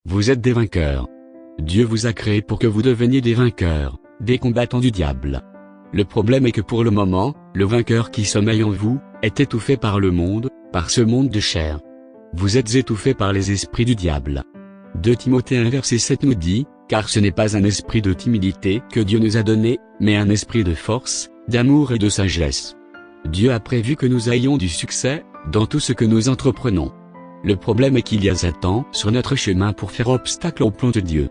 Vous êtes des vainqueurs. Dieu vous a créé pour que vous deveniez des vainqueurs, des combattants du diable. Le problème est que pour le moment, le vainqueur qui sommeille en vous, est étouffé par le monde, par ce monde de chair. Vous êtes étouffés par les esprits du diable. 2 Timothée 1 verset 7 nous dit, « Car ce n'est pas un esprit de timidité que Dieu nous a donné, mais un esprit de force, d'amour et de sagesse. » Dieu a prévu que nous ayons du succès, dans tout ce que nous entreprenons. Le problème est qu'il y a Satan sur notre chemin pour faire obstacle au plan de Dieu.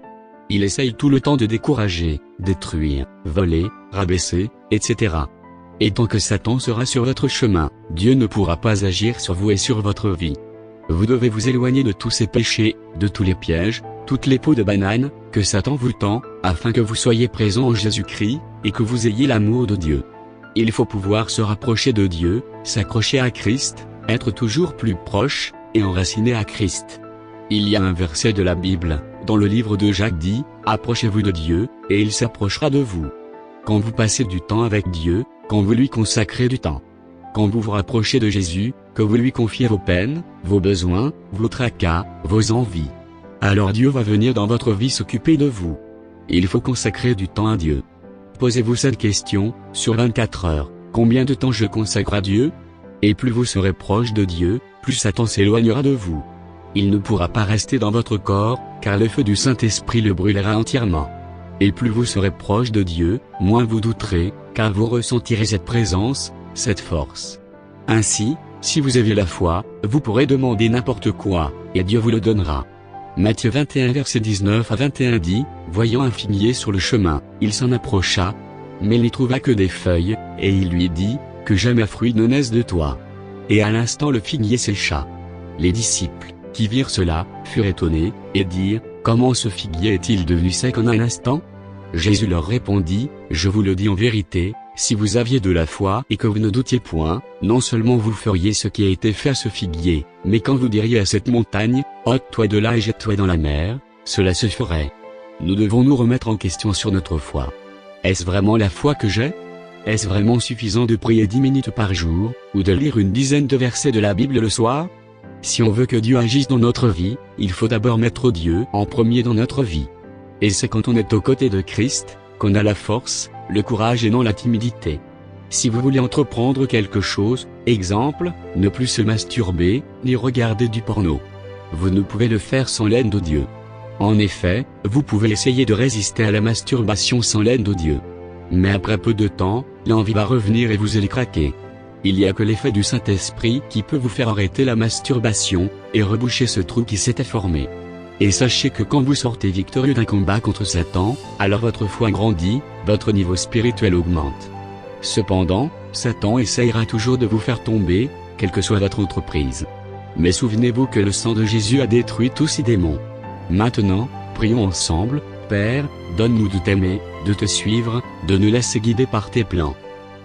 Il essaye tout le temps de décourager, détruire, voler, rabaisser, etc. Et tant que Satan sera sur votre chemin, Dieu ne pourra pas agir sur vous et sur votre vie. Vous devez vous éloigner de tous ces péchés, de tous les pièges, toutes les peaux de banane, que Satan vous tend, afin que vous soyez présents en Jésus-Christ, et que vous ayez l'amour de Dieu. Il faut pouvoir se rapprocher de Dieu, s'accrocher à Christ, être toujours plus proche, et enraciné à Christ. Il y a un verset de la Bible, dans le livre de Jacques dit, « Approchez-vous de Dieu, et il s'approchera de vous. » Quand vous passez du temps avec Dieu, quand vous lui consacrez du temps. Quand vous vous rapprochez de Jésus, que vous lui confiez vos peines, vos besoins, vos tracas, vos envies. Alors Dieu va venir dans votre vie s'occuper de vous. Il faut consacrer du temps à Dieu. Posez-vous cette question, sur 24 heures, combien de temps je consacre à Dieu? Et plus vous serez proche de Dieu, plus Satan s'éloignera de vous. Il ne pourra pas rester dans votre corps, car le feu du Saint-Esprit le brûlera entièrement. Et plus vous serez proche de Dieu, moins vous douterez, car vous ressentirez cette présence, cette force. Ainsi, si vous avez la foi, vous pourrez demander n'importe quoi, et Dieu vous le donnera. Matthieu 21 verset 19 à 21 dit, « Voyant un figuier sur le chemin, il s'en approcha, mais il n'y trouva que des feuilles, et il lui dit, « Que jamais fruit ne naisse de toi. » Et à l'instant le figuier sécha. Les disciples, qui virent cela, furent étonnés, et dirent, « Comment ce figuier est-il devenu sec en un instant ?» Jésus leur répondit, « Je vous le dis en vérité, si vous aviez de la foi et que vous ne doutiez point, non seulement vous feriez ce qui a été fait à ce figuier, mais quand vous diriez à cette montagne, ôte-toi de là et jette-toi dans la mer, cela se ferait. » Nous devons nous remettre en question sur notre foi. Est-ce vraiment la foi que j'ai? Est-ce vraiment suffisant de prier 10 minutes par jour, ou de lire une dizaine de versets de la Bible le soir? Si on veut que Dieu agisse dans notre vie, il faut d'abord mettre Dieu en premier dans notre vie. Et c'est quand on est aux côtés de Christ, qu'on a la force, le courage et non la timidité. Si vous voulez entreprendre quelque chose, exemple, ne plus se masturber, ni regarder du porno. Vous ne pouvez le faire sans l'aide de Dieu. En effet, vous pouvez essayer de résister à la masturbation sans l'aide de Dieu. Mais après peu de temps, l'envie va revenir et vous allez craquer. Il n'y a que l'effet du Saint-Esprit qui peut vous faire arrêter la masturbation, et reboucher ce trou qui s'était formé. Et sachez que quand vous sortez victorieux d'un combat contre Satan, alors votre foi grandit, votre niveau spirituel augmente. Cependant, Satan essayera toujours de vous faire tomber, quelle que soit votre entreprise. Mais souvenez-vous que le sang de Jésus a détruit tous ces démons. Maintenant, prions ensemble. Père, donne-nous de t'aimer, de te suivre, de nous laisser guider par tes plans.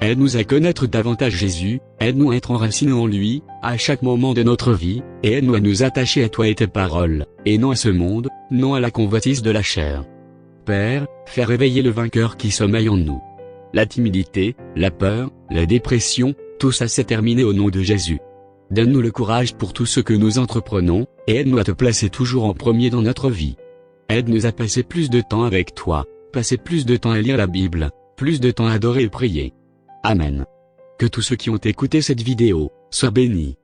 Aide-nous à connaître davantage Jésus, aide-nous à être enracinés en lui, à chaque moment de notre vie, et aide-nous à nous attacher à toi et tes paroles, et non à ce monde, non à la convoitise de la chair. Père, fais réveiller le vainqueur qui sommeille en nous. La timidité, la peur, la dépression, tout ça s'est terminé au nom de Jésus. Donne-nous le courage pour tout ce que nous entreprenons, et aide-nous à te placer toujours en premier dans notre vie. Aide-nous à passer plus de temps avec toi, passer plus de temps à lire la Bible, plus de temps à adorer et prier. Amen. Que tous ceux qui ont écouté cette vidéo soient bénis.